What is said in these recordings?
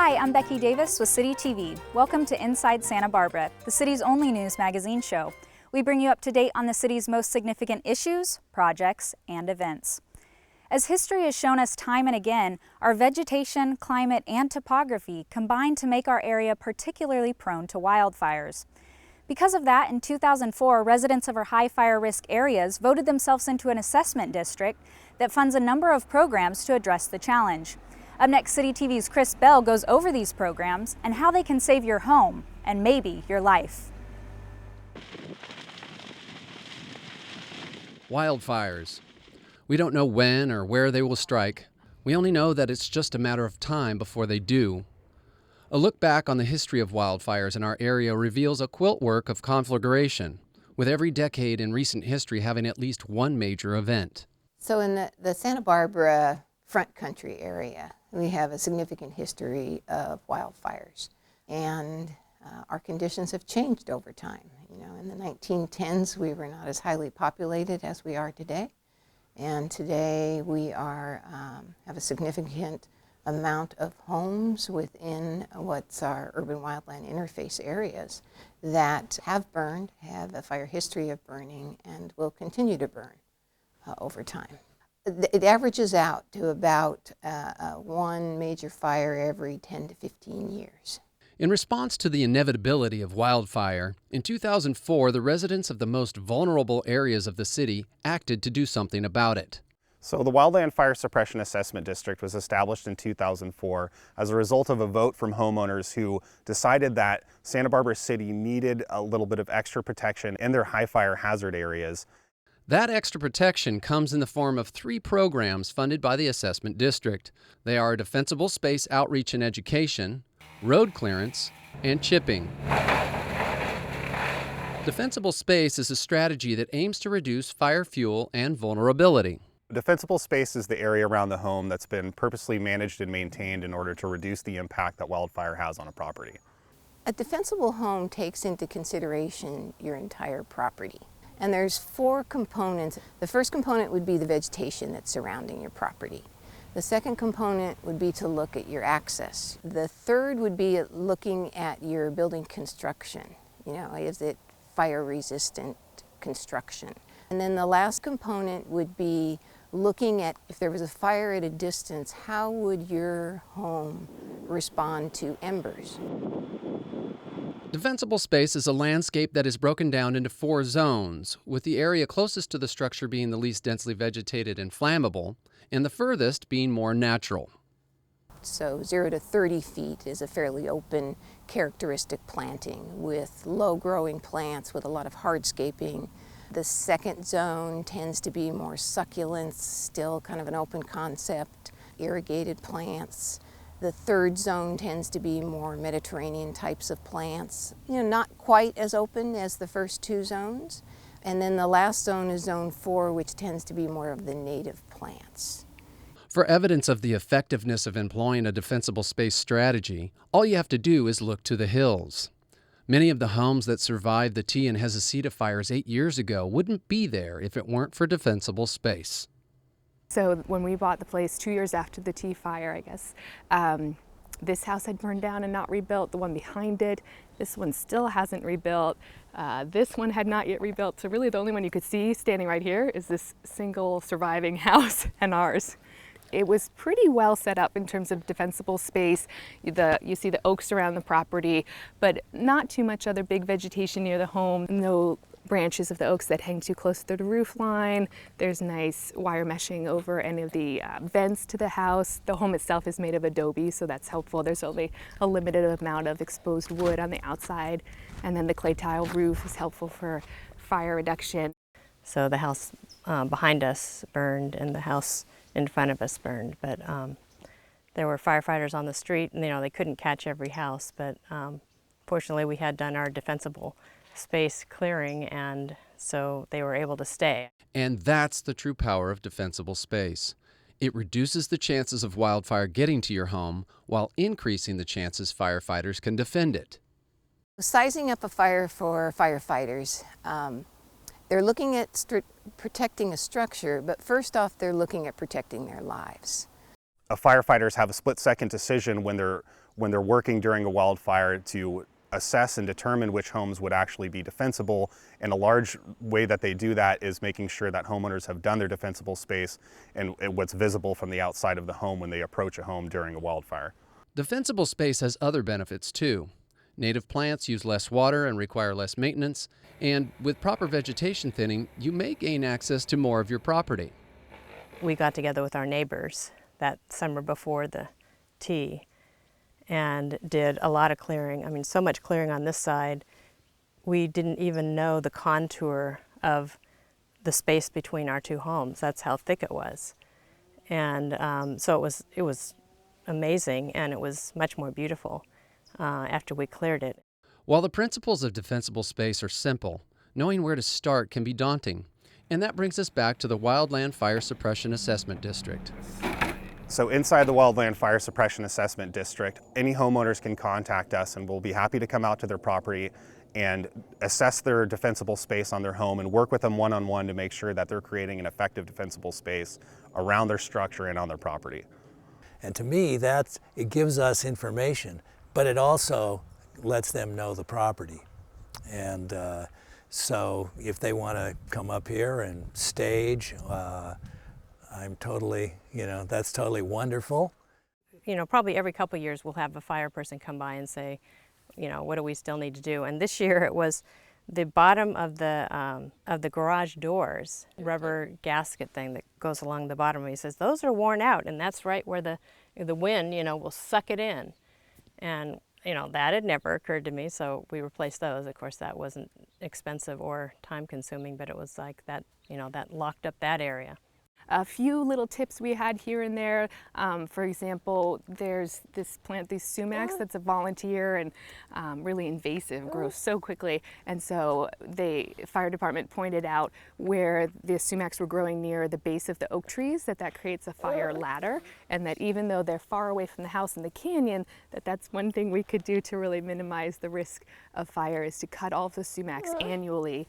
Hi, I'm Becky Davis with City TV. Welcome to Inside Santa Barbara, the city's only news magazine show. We bring you up to date on the city's most significant issues, projects, and events. As history has shown us time and again, our vegetation, climate, and topography combine to make our area particularly prone to wildfires. Because of that, in 2004, residents of our high fire risk areas voted themselves into an assessment district that funds a number of programs to address the challenge. Up next, City TV's Chris Bell goes over these programs and how they can save your home and maybe your life. Wildfires. We don't know when or where they will strike. We only know that it's just a matter of time before they do. A look back on the history of wildfires in our area reveals a quilt work of conflagration, with every decade in recent history having at least one major event. So in the Santa Barbara front country area, we have a significant history of wildfires, and our conditions have changed over time. You know, in the 1910s, we were not as highly populated as we are today, and today we are have a significant amount of homes within what's our urban wildland interface areas that have burned, have a fire history of burning, and will continue to burn over time. It averages out to about one major fire every 10 to 15 years. In response to the inevitability of wildfire, in 2004, the residents of the most vulnerable areas of the city acted to do something about it. So the Wildland Fire Suppression Assessment District was established in 2004 as a result of a vote from homeowners who decided that Santa Barbara City needed a little bit of extra protection in their high fire hazard areas. That extra protection comes in the form of 3 programs funded by the Assessment District. They are Defensible Space Outreach and Education, Road Clearance, and Chipping. Defensible Space is a strategy that aims to reduce fire fuel and vulnerability. Defensible space is the area around the home that's been purposely managed and maintained in order to reduce the impact that wildfire has on a property. A defensible home takes into consideration your entire property. And there's 4 components. The first component would be the vegetation that's surrounding your property. The second component would be to look at your access. The third would be looking at your building construction. You know, is it fire resistant construction? And then the last component would be looking at, if there was a fire at a distance, how would your home respond to embers? Defensible space is a landscape that is broken down into 4 zones, with the area closest to the structure being the least densely vegetated and flammable, and the furthest being more natural. So 0 to 30 feet is a fairly open, characteristic planting with low-growing plants with a lot of hardscaping. The second zone tends to be more succulents, still kind of an open concept, irrigated plants. The third zone tends to be more Mediterranean types of plants, you know, not quite as open as the first 2 zones. And then the last zone is zone 4, which tends to be more of the native plants. For evidence of the effectiveness of employing a defensible space strategy, all you have to do is look to the hills. Many of the homes that survived the T and Hesesita fires 8 years ago wouldn't be there if it weren't for defensible space. So when we bought the place 2 years after the T fire, I guess, this house had burned down and not rebuilt. The one behind it, this one still hasn't rebuilt. This one had not yet rebuilt. So really the only one you could see standing right here is this single surviving house and ours. It was pretty well set up in terms of defensible space. You see the oaks around the property, but not too much other big vegetation near the home. No branches of the oaks that hang too close to the roof line. There's nice wire meshing over any of the vents to the house. The home itself is made of adobe, so that's helpful. There's only a limited amount of exposed wood on the outside, and then the clay tile roof is helpful for fire reduction. So the house behind us burned and the house in front of us burned, but there were firefighters on the street, and they couldn't catch every house, but fortunately we had done our defensible space clearing, and so they were able to stay. And that's the true power of defensible space. It reduces the chances of wildfire getting to your home while increasing the chances firefighters can defend it. Sizing up a fire for firefighters, they're looking at protecting a structure, but first off, they're looking at protecting their lives. Firefighters have a split-second decision when they're when they're working during a wildfire to assess and determine which homes would actually be defensible. And a large way that they do that is making sure that homeowners have done their defensible space and what's visible from the outside of the home when they approach a home during a wildfire. Defensible space has other benefits too. Native plants use less water and require less maintenance, and with proper vegetation thinning, you may gain access to more of your property. We got together with our neighbors that summer before the T and did a lot of clearing. I mean, so much clearing on this side, we didn't even know the contour of the space between our two homes. That's how thick it was. And so it was amazing, and it was much more beautiful after we cleared it. While the principles of defensible space are simple, knowing where to start can be daunting. And that brings us back to the Wildland Fire Suppression Assessment District. So inside the Wildland Fire Suppression Assessment District, any homeowners can contact us and we'll be happy to come out to their property and assess their defensible space on their home and work with them one-on-one to make sure that they're creating an effective defensible space around their structure and on their property. And to me, it gives us information, but it also lets them know the property. And so if they want to come up here and stage, I'm totally, that's totally wonderful. Probably every couple of years we'll have a fire person come by and say, what do we still need to do? And this year it was the bottom of the garage doors, rubber gasket thing that goes along the bottom. He says, those are worn out, and that's right where the wind, will suck it in. And, that had never occurred to me, so we replaced those. Of course, that wasn't expensive or time consuming, but it was like that, that locked up that area. A few little tips we had here and there. For example, there's this plant, these sumacs, that's a volunteer and really invasive, grows so quickly. And so the fire department pointed out where the sumacs were growing near the base of the oak trees, that creates a fire ladder, and that even though they're far away from the house in the canyon, that's one thing we could do to really minimize the risk of fire, is to cut all of the sumacs annually.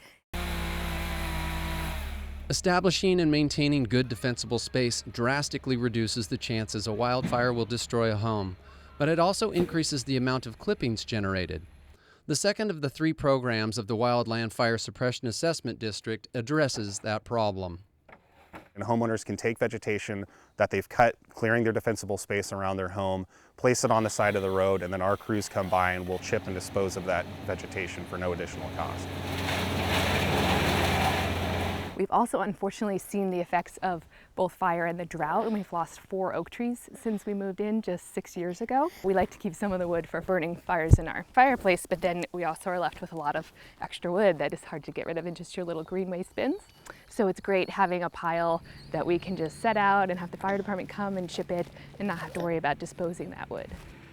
Establishing and maintaining good defensible space drastically reduces the chances a wildfire will destroy a home, but it also increases the amount of clippings generated. The second of the 3 programs of the Wildland Fire Suppression Assessment District addresses that problem. And homeowners can take vegetation that they've cut, clearing their defensible space around their home, place it on the side of the road, and then our crews come by and we'll chip and dispose of that vegetation for no additional cost. We've also unfortunately seen the effects of both fire and the drought, and we've lost 4 oak trees since we moved in just 6 years ago. We like to keep some of the wood for burning fires in our fireplace, but then we also are left with a lot of extra wood that is hard to get rid of in just your little green waste bins. So it's great having a pile that we can just set out and have the fire department come and chip it and not have to worry about disposing that wood.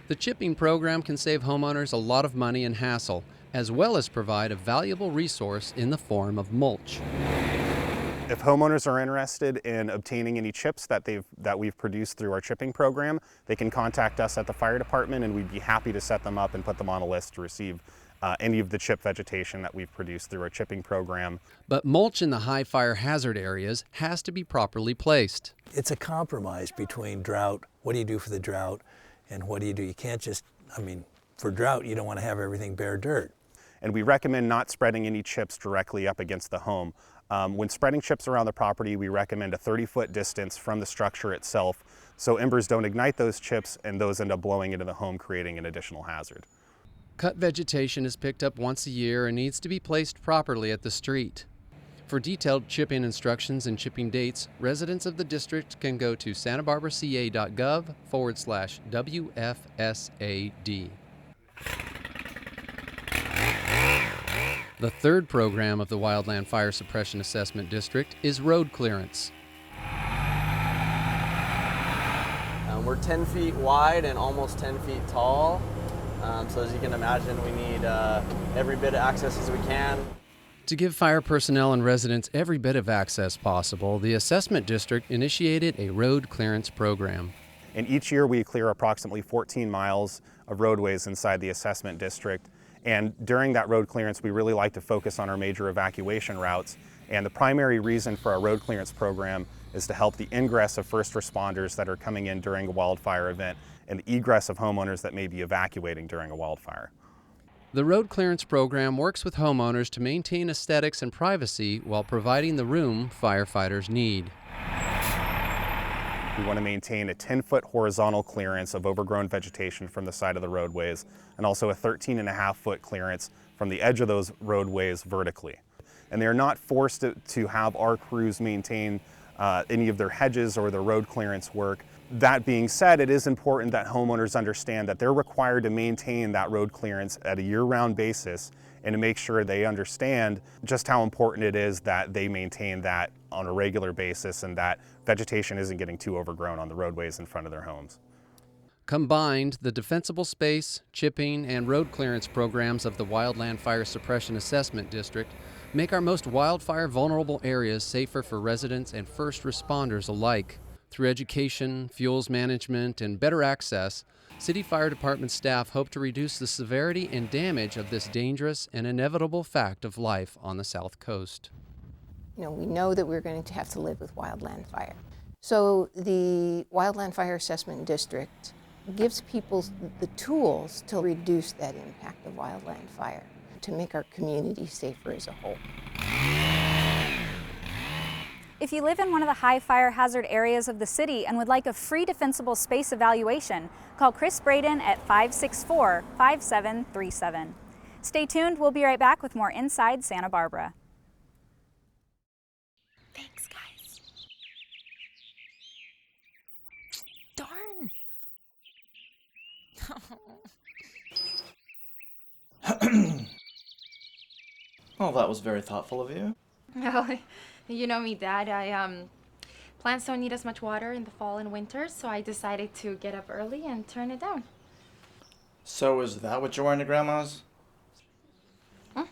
The chipping program can save homeowners a lot of money and hassle, as well as provide a valuable resource in the form of mulch. If homeowners are interested in obtaining any chips that we've produced through our chipping program, they can contact us at the fire department and we'd be happy to set them up and put them on a list to receive any of the chip vegetation that we've produced through our chipping program. But mulch in the high fire hazard areas has to be properly placed. It's a compromise between drought, what do you do for the drought, and what do? You can't just, for drought you don't want to have everything bare dirt. And we recommend not spreading any chips directly up against the home. When spreading chips around the property, we recommend a 30-foot distance from the structure itself so embers don't ignite those chips and those end up blowing into the home, creating an additional hazard. Cut vegetation is picked up once a year and needs to be placed properly at the street. For detailed chipping instructions and chipping dates, residents of the district can go to santabarbaraca.gov/WFSAD. The third program of the Wildland Fire Suppression Assessment District is road clearance. We're 10 feet wide and almost 10 feet tall. So as you can imagine, we need every bit of access as we can. To give fire personnel and residents every bit of access possible, the assessment district initiated a road clearance program. And each year we clear approximately 14 miles of roadways inside the assessment district. And during that road clearance, we really like to focus on our major evacuation routes. And the primary reason for our road clearance program is to help the ingress of first responders that are coming in during a wildfire event and the egress of homeowners that may be evacuating during a wildfire. The road clearance program works with homeowners to maintain aesthetics and privacy while providing the room firefighters need. We want to maintain a 10-foot horizontal clearance of overgrown vegetation from the side of the roadways, and also a 13.5-foot clearance from the edge of those roadways vertically. And they're not forced to have our crews maintain any of their hedges or their road clearance work. That being said, it is important that homeowners understand that they're required to maintain that road clearance at a year-round basis, and to make sure they understand just how important it is that they maintain that on a regular basis and that vegetation isn't getting too overgrown on the roadways in front of their homes. Combined, the defensible space, chipping, and road clearance programs of the Wildland Fire Suppression Assessment District make our most wildfire vulnerable areas safer for residents and first responders alike. Through education, fuels management, and better access, City Fire Department staff hope to reduce the severity and damage of this dangerous and inevitable fact of life on the South Coast. You know, we know that we're going to have to live with wildland fire. So the Wildland Fire Assessment District gives people the tools to reduce that impact of wildland fire, to make our community safer as a whole. If you live in one of the high fire hazard areas of the city and would like a free defensible space evaluation, call Chris Braden at 564-5737. Stay tuned, we'll be right back with more Inside Santa Barbara. Thanks, guys. Darn. Well, that was very thoughtful of you. Oh, you know me, Dad. Plants don't need as much water in the fall and winter, so I decided to get up early and turn it down. So is that what you're wearing to Grandma's? Huh?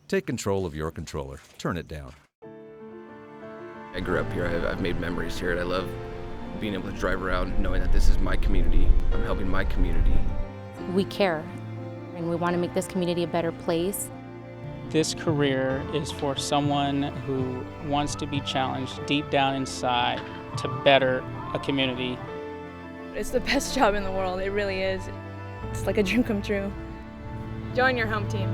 Take control of your controller. Turn it down. I grew up here. I've made memories here, and I love being able to drive around knowing that this is my community. I'm helping my community. We care, and we want to make this community a better place. This career is for someone who wants to be challenged deep down inside to better a community. It's the best job in the world, it really is. It's like a dream come true. Join your home team.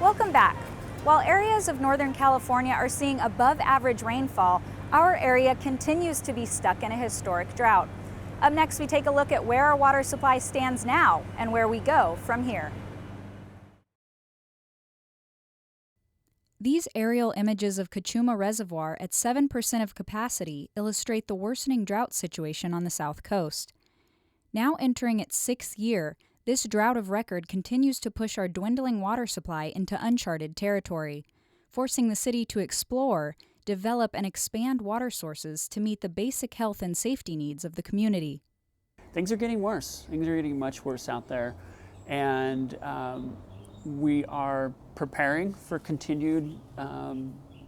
Welcome back. While areas of Northern California are seeing above average rainfall, our area continues to be stuck in a historic drought. Up next, we take a look at where our water supply stands now and where we go from here. These aerial images of Cachuma Reservoir at 7% of capacity illustrate the worsening drought situation on the South Coast. Now entering its 6th year, this drought of record continues to push our dwindling water supply into uncharted territory, forcing the city to explore, develop, and expand water sources to meet the basic health and safety needs of the community. Things are getting worse. Things are getting much worse out there, and we are preparing for continued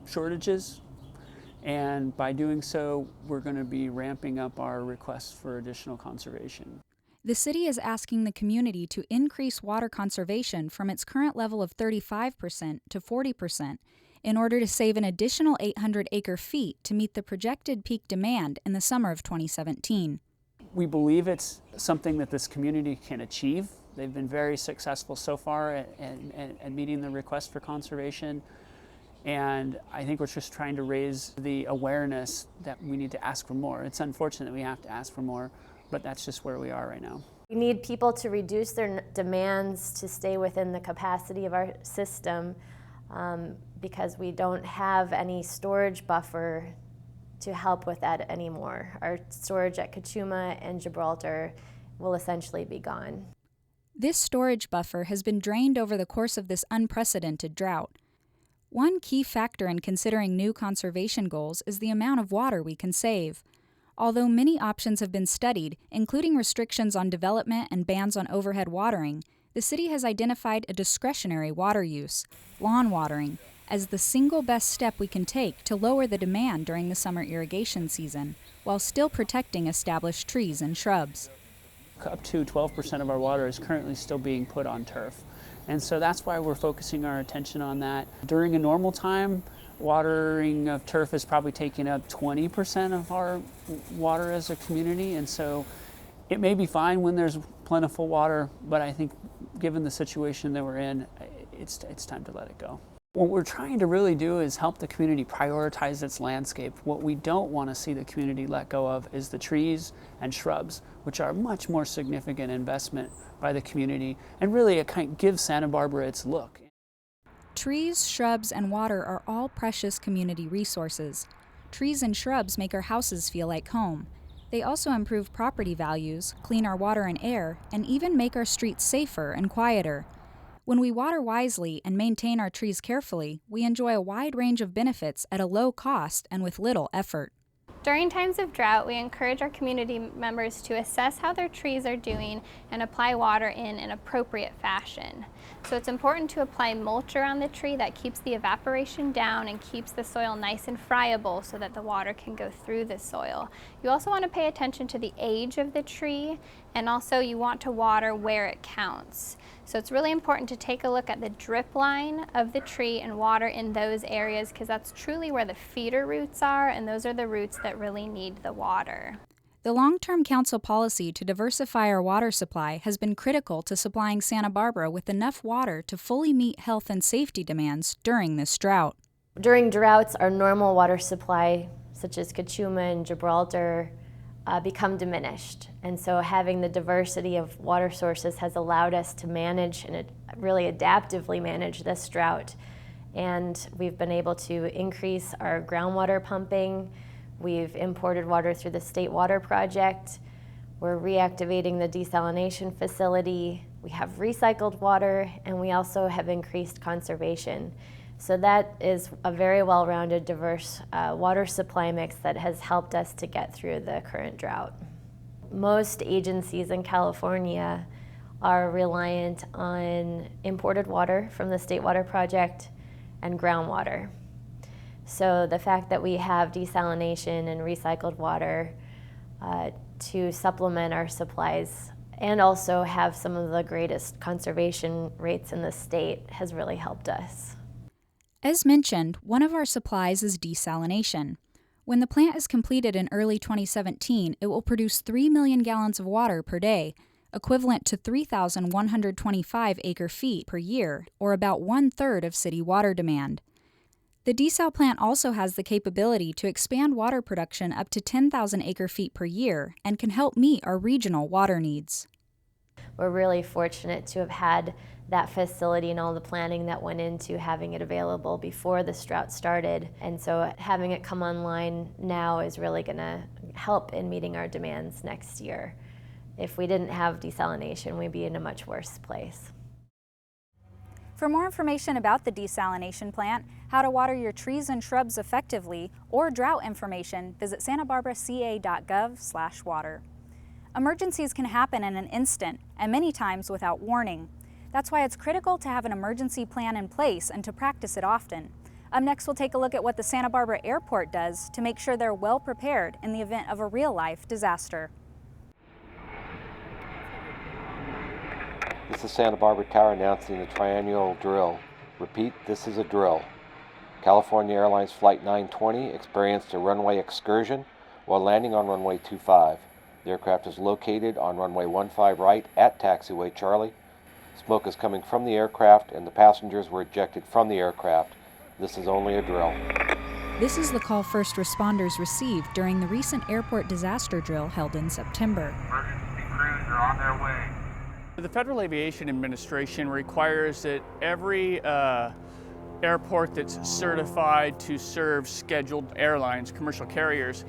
shortages, and by doing so, we're going to be ramping up our requests for additional conservation. The city is asking the community to increase water conservation from its current level of 35% to 40% in order to save an additional 800 acre-feet to meet the projected peak demand in the summer of 2017. We believe it's something that this community can achieve. They've been very successful so far at meeting the request for conservation, and I think we're just trying to raise the awareness that we need to ask for more. It's unfortunate that we have to ask for more, but that's just where we are right now. We need people to reduce their demands to stay within the capacity of our system because we don't have any storage buffer to help with that anymore. Our storage at Cachuma and Gibraltar will essentially be gone. This storage buffer has been drained over the course of this unprecedented drought. One key factor in considering new conservation goals is the amount of water we can save. Although many options have been studied, including restrictions on development and bans on overhead watering, the city has identified a discretionary water use, lawn watering, as the single best step we can take to lower the demand during the summer irrigation season, while still protecting established trees and shrubs. Up to 12% of our water is currently still being put on turf. And so that's why we're focusing our attention on that. During a normal time, watering of turf is probably taking up 20% of our water as a community. And so it may be fine when there's plentiful water, but I think given the situation that we're in, it's time to let it go. What we're trying to really do is help the community prioritize its landscape. What we don't want to see the community let go of is the trees and shrubs, which are a much more significant investment by the community, and really it kind of gives Santa Barbara its look. Trees, shrubs, and water are all precious community resources. Trees and shrubs make our houses feel like home. They also improve property values, clean our water and air, and even make our streets safer and quieter. When we water wisely and maintain our trees carefully, we enjoy a wide range of benefits at a low cost and with little effort. During times of drought, we encourage our community members to assess how their trees are doing and apply water in an appropriate fashion. So it's important to apply mulch around the tree that keeps the evaporation down and keeps the soil nice and friable so that the water can go through the soil. You also want to pay attention to the age of the tree, and also you want to water where it counts. So it's really important to take a look at the drip line of the tree and water in those areas, because that's truly where the feeder roots are, and those are the roots that really need the water. The long-term council policy to diversify our water supply has been critical to supplying Santa Barbara with enough water to fully meet health and safety demands during this drought. During droughts, our normal water supply, such as Cachuma and Gibraltar, become diminished. And so having the diversity of water sources has allowed us to manage and really adaptively manage this drought. And we've been able to increase our groundwater pumping. We've imported water through the State Water Project. We're reactivating the desalination facility. We have recycled water, and we also have increased conservation. So that is a very well-rounded, diverse water supply mix that has helped us to get through the current drought. Most agencies in California are reliant on imported water from the State Water Project and groundwater. So the fact that we have desalination and recycled water to supplement our supplies and also have some of the greatest conservation rates in the state has really helped us. As mentioned, one of our supplies is desalination. When the plant is completed in early 2017, it will produce 3 million gallons of water per day, equivalent to 3,125 acre-feet per year, or about 1/3 of city water demand. The desal plant also has the capability to expand water production up to 10,000 acre-feet per year and can help meet our regional water needs. We're really fortunate to have had that facility and all the planning that went into having it available before this drought started. And so having it come online now is really going to help in meeting our demands next year. If we didn't have desalination, we'd be in a much worse place. For more information about the desalination plant, how to water your trees and shrubs effectively, or drought information, visit santabarbaraca.gov/water. Emergencies can happen in an instant, and many times without warning. That's why it's critical to have an emergency plan in place and to practice it often. Up next, we'll take a look at what the Santa Barbara Airport does to make sure they're well prepared in the event of a real-life disaster. This is Santa Barbara Tower announcing the triennial drill. Repeat, this is a drill. California Airlines Flight 920 experienced a runway excursion while landing on runway 25. The aircraft is located on runway 15 right at taxiway Charlie. Smoke is coming from the aircraft and the passengers were ejected from the aircraft. This is only a drill. This is the call first responders received during the recent airport disaster drill held in September. Emergency crews are on their way. The Federal Aviation Administration requires that every airport that's certified to serve scheduled airlines, commercial carriers,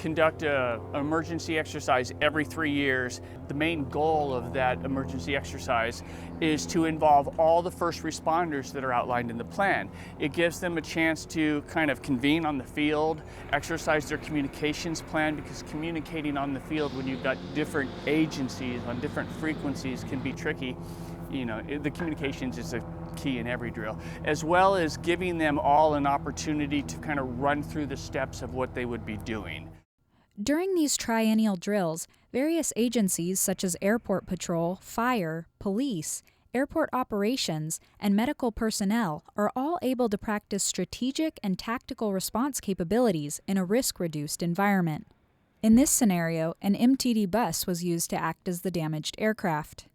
conduct an emergency exercise every 3 years. The main goal of that emergency exercise is to involve all the first responders that are outlined in the plan. It gives them a chance to kind of convene on the field, exercise their communications plan, because communicating on the field when you've got different agencies on different frequencies can be tricky. You know, the communications is a key in every drill, as well as giving them all an opportunity to kind of run through the steps of what they would be doing. During these triennial drills, various agencies such as Airport Patrol, Fire, Police, Airport Operations, and medical personnel are all able to practice strategic and tactical response capabilities in a risk-reduced environment. In this scenario, an MTD bus was used to act as the damaged aircraft.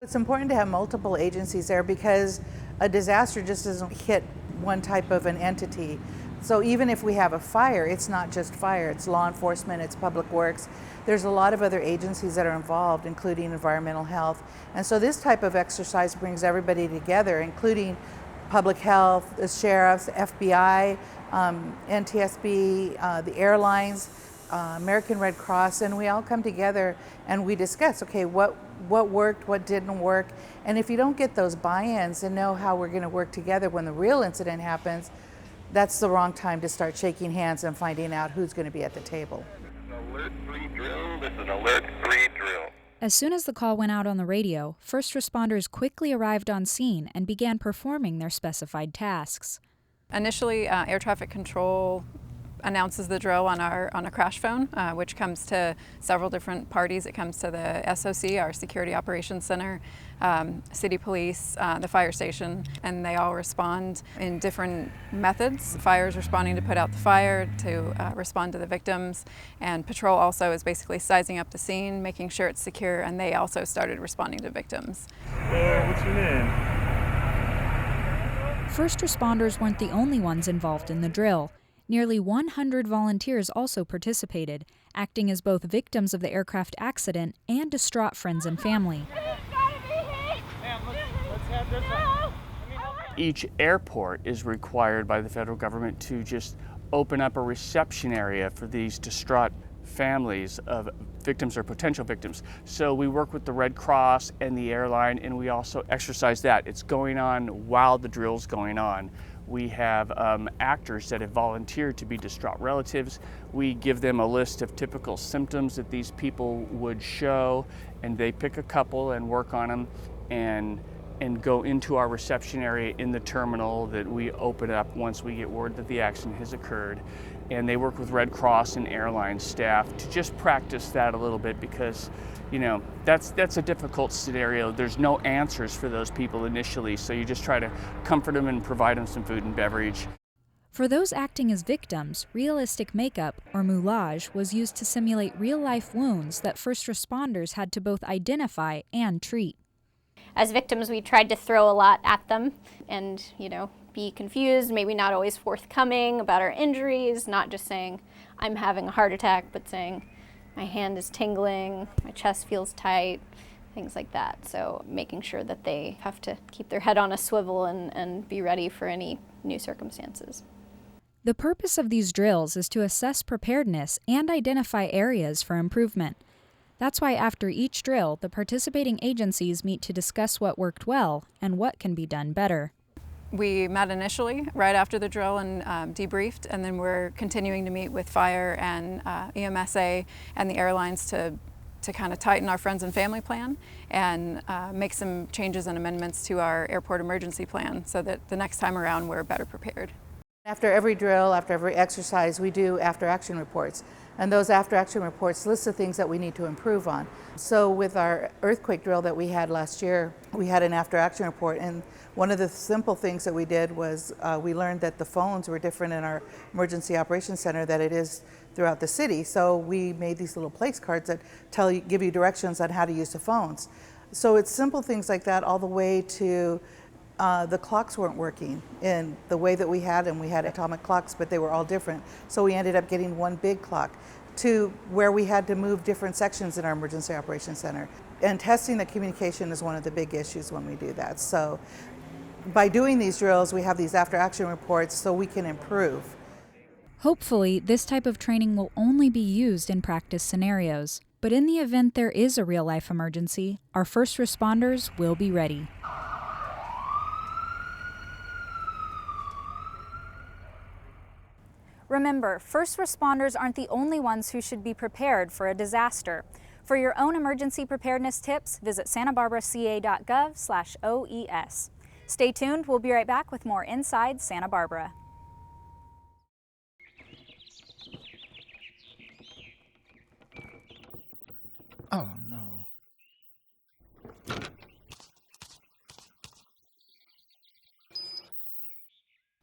It's important to have multiple agencies there because a disaster just doesn't hit one type of an entity. So even if we have a fire, it's not just fire, it's law enforcement, it's public works. There's a lot of other agencies that are involved, including environmental health. And so this type of exercise brings everybody together, including public health, the sheriffs, FBI, NTSB, the airlines, American Red Cross, and we all come together and we discuss, okay, what worked, what didn't work, and if you don't get those buy-ins and know how we're going to work together when the real incident happens, that's the wrong time to start shaking hands and finding out who's going to be at the table. Alert 3 drill. This is Alert 3 drill. As soon as the call went out on the radio, first responders quickly arrived on scene and began performing their specified tasks. Initially, air traffic control announces the drill on a crash phone, which comes to several different parties. It comes to the SOC, our Security Operations Center, City Police, the fire station, and they all respond in different methods. Fire is responding to put out the fire, to respond to the victims, and patrol also is basically sizing up the scene, making sure it's secure, and they also started responding to victims. What's your name? First responders weren't the only ones involved in the drill. Nearly 100 volunteers also participated, acting as both victims of the aircraft accident and distraught friends and family. Each airport is required by the federal government to just open up a reception area for these distraught families of victims or potential victims. So we work with the Red Cross and the airline, and we also exercise that. It's going on while the drill's going on. We have actors that have volunteered to be distraught relatives. We give them a list of typical symptoms that these people would show, and they pick a couple and work on them and go into our reception area in the terminal that we open up once we get word that the accident has occurred. And they work with Red Cross and airline staff to just practice that a little bit, because you know, that's a difficult scenario. There's no answers for those people initially, so you just try to comfort them and provide them some food and beverage. For those acting as victims, realistic makeup, or moulage, was used to simulate real-life wounds that first responders had to both identify and treat. As victims, we tried to throw a lot at them and, be confused, maybe not always forthcoming about our injuries, not just saying, I'm having a heart attack, but saying, my hand is tingling, my chest feels tight, things like that. So making sure that they have to keep their head on a swivel and be ready for any new circumstances. The purpose of these drills is to assess preparedness and identify areas for improvement. That's why after each drill, the participating agencies meet to discuss what worked well and what can be done better. We met initially right after the drill and debriefed, and then we're continuing to meet with fire and EMSA and the airlines to kind of tighten our friends and family plan and make some changes and amendments to our airport emergency plan so that the next time around we're better prepared. After every drill, after every exercise, we do after-action reports. And those after-action reports list the things that we need to improve on. So with our earthquake drill that we had last year, we had an after-action report. And one of the simple things that we did was we learned that the phones were different in our emergency operations center than it is throughout the city. So we made these little place cards that give you directions on how to use the phones. So it's simple things like that, all the way to the clocks weren't working in the way that we had them. We had atomic clocks, but they were all different. So we ended up getting one big clock, to where we had to move different sections in our emergency operations center. And testing the communication is one of the big issues when we do that. So by doing these drills, we have these after action reports so we can improve. Hopefully, this type of training will only be used in practice scenarios. But in the event there is a real-life emergency, our first responders will be ready. Remember, first responders aren't the only ones who should be prepared for a disaster. For your own emergency preparedness tips, visit santabarbaraca.gov/OES. Stay tuned, we'll be right back with more Inside Santa Barbara. Oh no.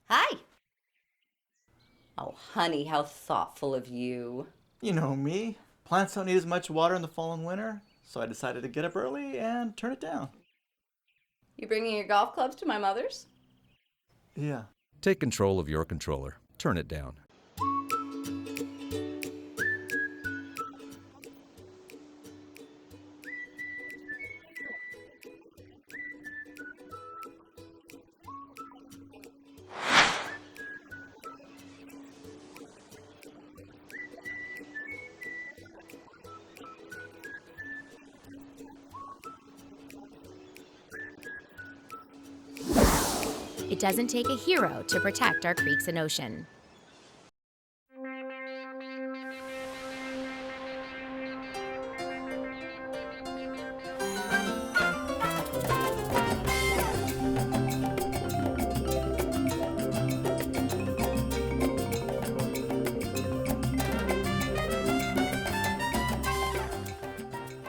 Hi. Oh, honey, how thoughtful of you. You know me. Plants don't need as much water in the fall and winter, so I decided to get up early and turn it down. You bringing your golf clubs to my mother's? Yeah. Take control of your controller. Turn it down. It doesn't take a hero to protect our creeks and ocean.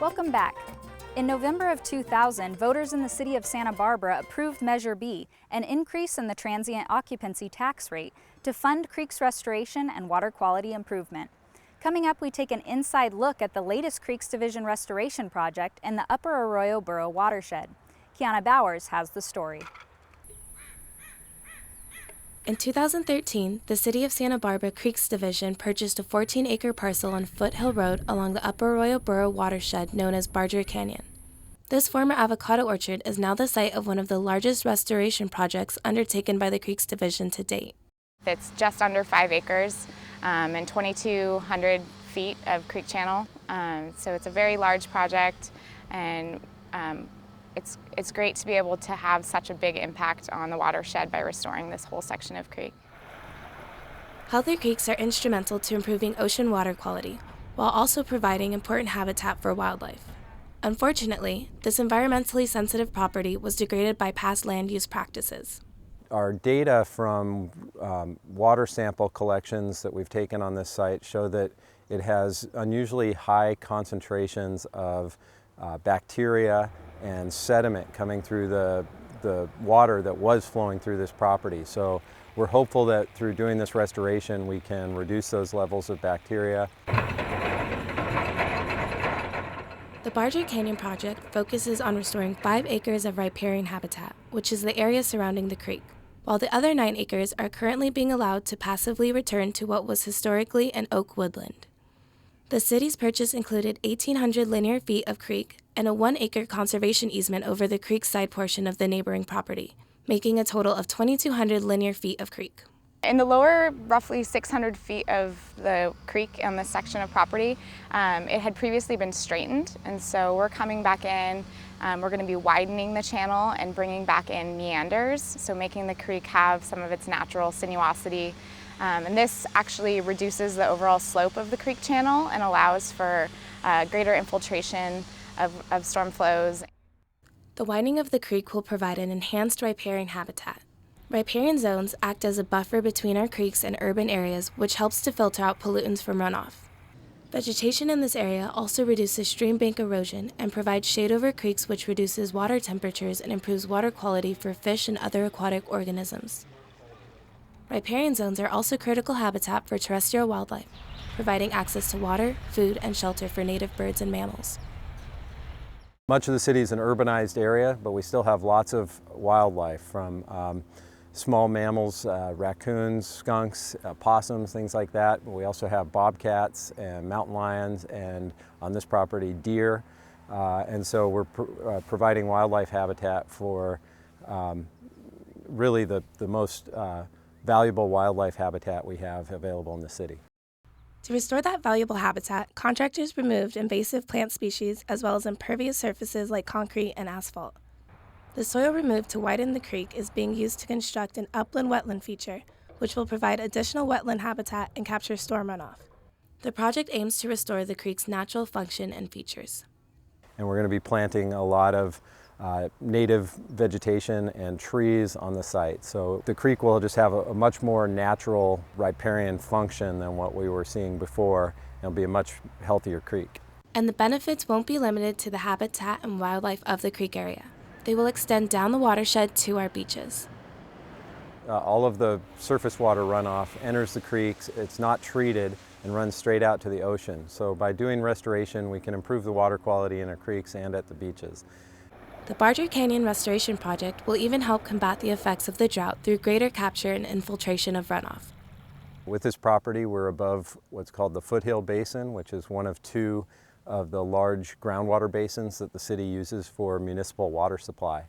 Welcome back. In November of 2000, voters in the city of Santa Barbara approved Measure B, an increase in the transient occupancy tax rate to fund creeks restoration and water quality improvement. Coming up, we take an inside look at the latest Creeks Division restoration project in the Upper Arroyo Borough watershed. Kiana Bowers has the story. In 2013, the City of Santa Barbara Creeks Division purchased a 14-acre parcel on Foothill Road along the Upper Arroyo Borough watershed known as Barger Canyon. This former avocado orchard is now the site of one of the largest restoration projects undertaken by the Creeks Division to date. It's just under 5 acres and 2,200 feet of creek channel, so it's a very large project, and it's great to be able to have such a big impact on the watershed by restoring this whole section of creek. Healthy creeks are instrumental to improving ocean water quality, while also providing important habitat for wildlife. Unfortunately, this environmentally sensitive property was degraded by past land use practices. Our data from water sample collections that we've taken on this site show that it has unusually high concentrations of bacteria and sediment coming through the water that was flowing through this property. So we're hopeful that through doing this restoration we can reduce those levels of bacteria. The Barger Canyon project focuses on restoring 5 acres of riparian habitat, which is the area surrounding the creek, while the other 9 acres are currently being allowed to passively return to what was historically an oak woodland. The city's purchase included 1,800 linear feet of creek and a 1-acre conservation easement over the creekside portion of the neighboring property, making a total of 2,200 linear feet of creek. In the lower, roughly 600 feet of the creek on this section of property, it had previously been straightened, and so we're coming back in. We're going to be widening the channel and bringing back in meanders, so making the creek have some of its natural sinuosity. And this actually reduces the overall slope of the creek channel and allows for greater infiltration of storm flows. The widening of the creek will provide an enhanced riparian habitat. Riparian zones act as a buffer between our creeks and urban areas, which helps to filter out pollutants from runoff. Vegetation in this area also reduces stream bank erosion and provides shade over creeks, which reduces water temperatures and improves water quality for fish and other aquatic organisms. Riparian zones are also critical habitat for terrestrial wildlife, providing access to water, food, and shelter for native birds and mammals. Much of the city is an urbanized area, but we still have lots of wildlife, from small mammals, raccoons, skunks, possums, things like that. We also have bobcats and mountain lions, and on this property, deer. And so we're providing wildlife habitat for really the most valuable wildlife habitat we have available in the city. To restore that valuable habitat, contractors removed invasive plant species as well as impervious surfaces like concrete and asphalt. The soil removed to widen the creek is being used to construct an upland wetland feature, which will provide additional wetland habitat and capture storm runoff. The project aims to restore the creek's natural function and features. And we're going to be planting a lot of native vegetation and trees on the site. So the creek will just have a much more natural riparian function than what we were seeing before. It'll be a much healthier creek. And the benefits won't be limited to the habitat and wildlife of the creek area. They will extend down the watershed to our beaches. All of the surface water runoff enters the creeks, it's not treated, and runs straight out to the ocean. So by doing restoration, we can improve the water quality in our creeks and at the beaches. The Barger Canyon Restoration Project will even help combat the effects of the drought through greater capture and infiltration of runoff. With this property, we're above what's called the Foothill Basin, which is one of two of the large groundwater basins that the city uses for municipal water supply.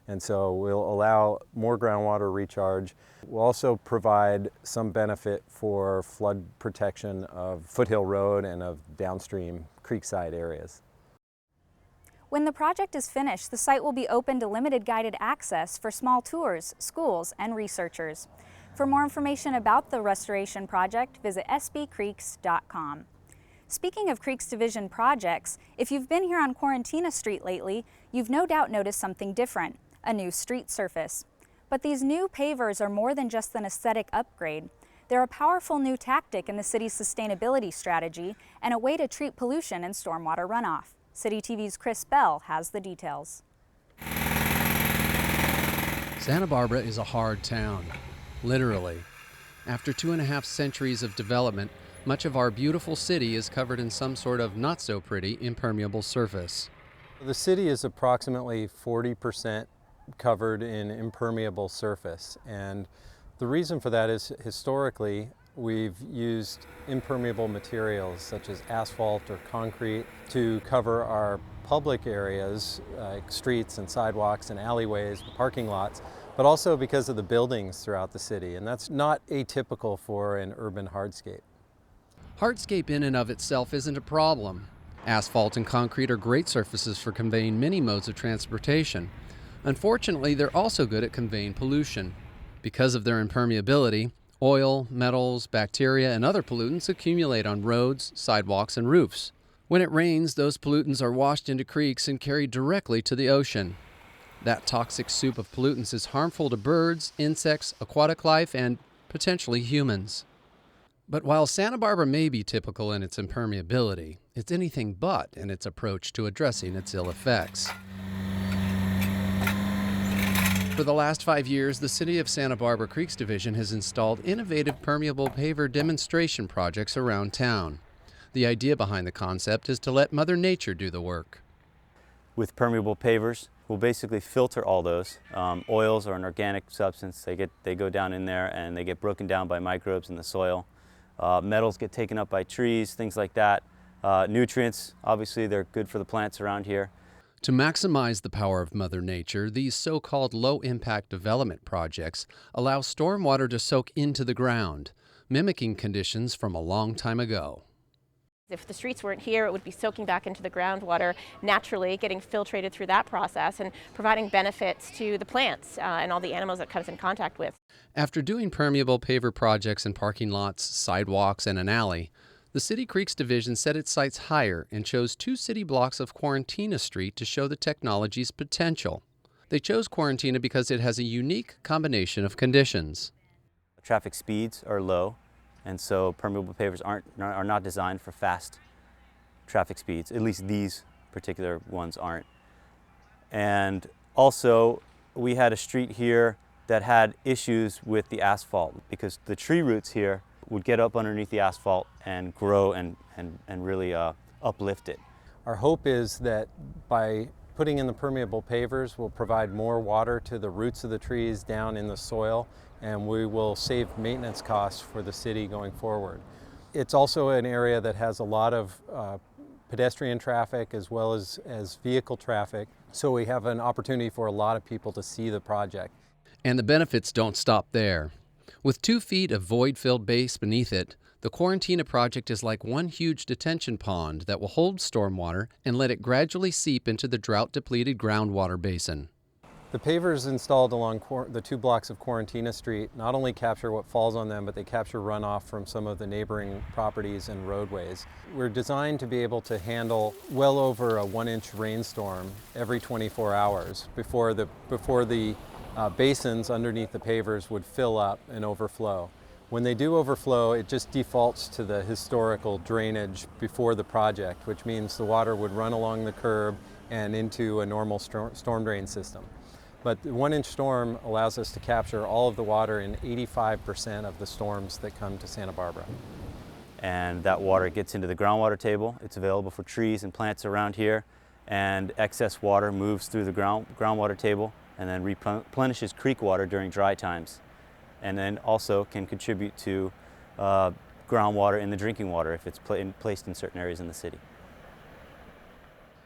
And so we'll allow more groundwater recharge. We'll also provide some benefit for flood protection of Foothill Road and of downstream creekside areas. When the project is finished, the site will be open to limited guided access for small tours, schools, and researchers. For more information about the restoration project, visit sbcreeks.com. Speaking of Creeks Division projects, if you've been here on Quarantina Street lately, you've no doubt noticed something different, a new street surface. But these new pavers are more than just an aesthetic upgrade. They're a powerful new tactic in the city's sustainability strategy and a way to treat pollution and stormwater runoff. City TV's Chris Bell has the details. Santa Barbara is a hard town, literally. After 2.5 centuries of development, much of our beautiful city is covered in some sort of not-so-pretty impermeable surface. The city is approximately 40% covered in impermeable surface, and the reason for that is historically we've used impermeable materials such as asphalt or concrete to cover our public areas like streets and sidewalks and alleyways, parking lots, but also because of the buildings throughout the city, and that's not atypical for an urban hardscape. Hardscape in and of itself isn't a problem. Asphalt and concrete are great surfaces for conveying many modes of transportation. Unfortunately, they're also good at conveying pollution. Because of their impermeability, oil, metals, bacteria, and other pollutants accumulate on roads, sidewalks, and roofs. When it rains, those pollutants are washed into creeks and carried directly to the ocean. That toxic soup of pollutants is harmful to birds, insects, aquatic life, and potentially humans. But while Santa Barbara may be typical in its impermeability, it's anything but in its approach to addressing its ill effects. For the last 5 years, the City of Santa Barbara Creeks Division has installed innovative permeable paver demonstration projects around town. The idea behind the concept is to let Mother Nature do the work. With permeable pavers, we'll basically filter all those. Oils are an organic substance. They go down in there and they get broken down by microbes in the soil. Metals get taken up by trees, things like that. Nutrients, obviously, they're good for the plants around here. To maximize the power of Mother Nature, these so-called low-impact development projects allow stormwater to soak into the ground, mimicking conditions from a long time ago. If the streets weren't here, it would be soaking back into the groundwater naturally, getting filtrated through that process and providing benefits to the plants and all the animals it comes in contact with. After doing permeable paver projects in parking lots, sidewalks, and an alley, the City Creeks Division set its sights higher and chose 2 city blocks of Quarantina Street to show the technology's potential. They chose Quarantina because it has a unique combination of conditions. Traffic speeds are low, and so permeable pavers are not designed for fast traffic speeds. At least these particular ones aren't. And also, we had a street here that had issues with the asphalt because the tree roots here would get up underneath the asphalt and grow and really uplift it. Our hope is that by putting in the permeable pavers, we'll provide more water to the roots of the trees down in the soil, and we will save maintenance costs for the city going forward. It's also an area that has a lot of pedestrian traffic as well as vehicle traffic, so we have an opportunity for a lot of people to see the project. And the benefits don't stop there. With 2 feet of void-filled base beneath it, the Quarantina project is like one huge detention pond that will hold stormwater and let it gradually seep into the drought-depleted groundwater basin. The pavers installed along the 2 blocks of Quarantina Street not only capture what falls on them, but they capture runoff from some of the neighboring properties and roadways. We're designed to be able to handle well over a 1-inch rainstorm every 24 hours before the basins underneath the pavers would fill up and overflow. When they do overflow, it just defaults to the historical drainage before the project, which means the water would run along the curb and into a normal storm drain system. But the 1-inch storm allows us to capture all of the water in 85% of the storms that come to Santa Barbara. And that water gets into the groundwater table. It's available for trees and plants around here, and excess water moves through the groundwater table and then replenishes creek water during dry times, and then also can contribute to groundwater in the drinking water if it's placed in certain areas in the city.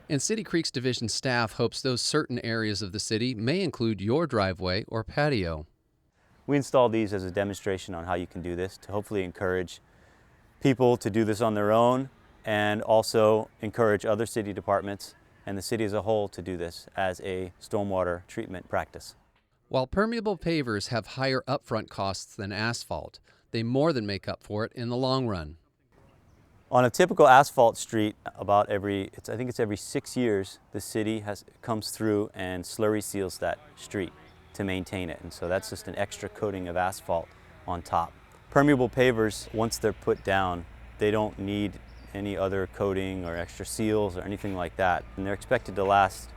And City Creeks Division staff hopes those certain areas of the city may include your driveway or patio. We installed these as a demonstration on how you can do this to hopefully encourage people to do this on their own, and also encourage other city departments and the city as a whole to do this as a stormwater treatment practice. While permeable pavers have higher upfront costs than asphalt, they more than make up for it in the long run. On a typical asphalt street, I think it's every 6 years, the city comes through and slurry seals that street to maintain it. And so that's just an extra coating of asphalt on top. Permeable pavers, once they're put down, they don't need any other coating or extra seals or anything like that. And they're expected to last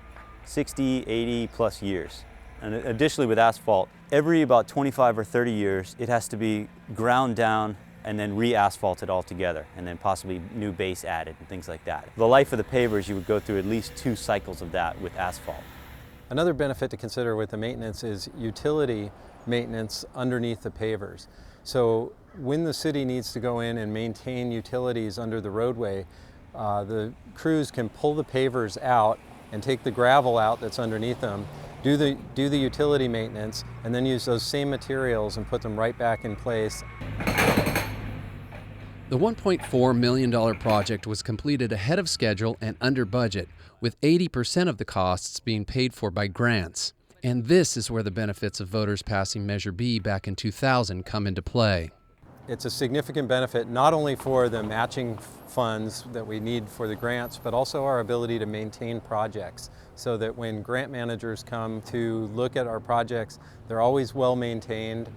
60, 80 plus years. And additionally with asphalt, every about 25 or 30 years, it has to be ground down and then re-asphalted altogether, and then possibly new base added and things like that. The life of the pavers, you would go through at least 2 cycles of that with asphalt. Another benefit to consider with the maintenance is utility maintenance underneath the pavers. So when the city needs to go in and maintain utilities under the roadway, the crews can pull the pavers out and take the gravel out that's underneath them, do the utility maintenance, and then use those same materials and put them right back in place. The $1.4 million project was completed ahead of schedule and under budget, with 80% of the costs being paid for by grants. And this is where the benefits of voters passing Measure B back in 2000 come into play. It's a significant benefit not only for the matching funds that we need for the grants, but also our ability to maintain projects, so that when grant managers come to look at our projects, they're always well maintained,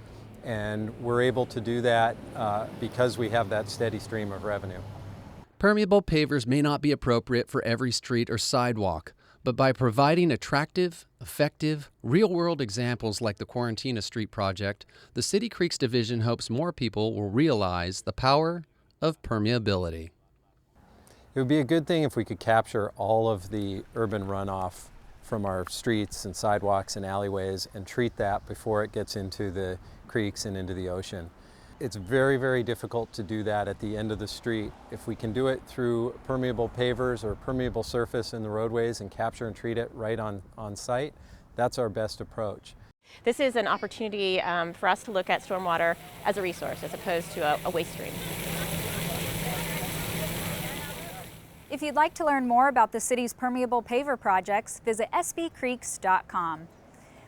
and we're able to do that because we have that steady stream of revenue. Permeable pavers may not be appropriate for every street or sidewalk, but by providing attractive, effective, real-world examples like the Quarantina Street project, the City Creeks Division hopes more people will realize the power of permeability. It would be a good thing if we could capture all of the urban runoff from our streets and sidewalks and alleyways and treat that before it gets into the creeks and into the ocean. It's very, very difficult to do that at the end of the street. If we can do it through permeable pavers or permeable surface in the roadways and capture and treat it right on site, that's our best approach. This is an opportunity for us to look at stormwater as a resource as opposed to a waste stream. If you'd like to learn more about the city's permeable paver projects, visit sbcreeks.com.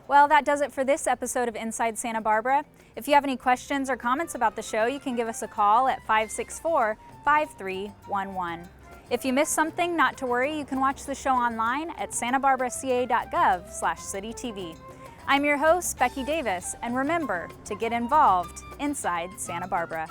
Well, that does it for this episode of Inside Santa Barbara. If you have any questions or comments about the show, you can give us a call at 564-5311. If you missed something, not to worry, you can watch the show online at santabarbaraca.gov/citytv. I'm your host, Becky Davis, and remember to get involved inside Santa Barbara.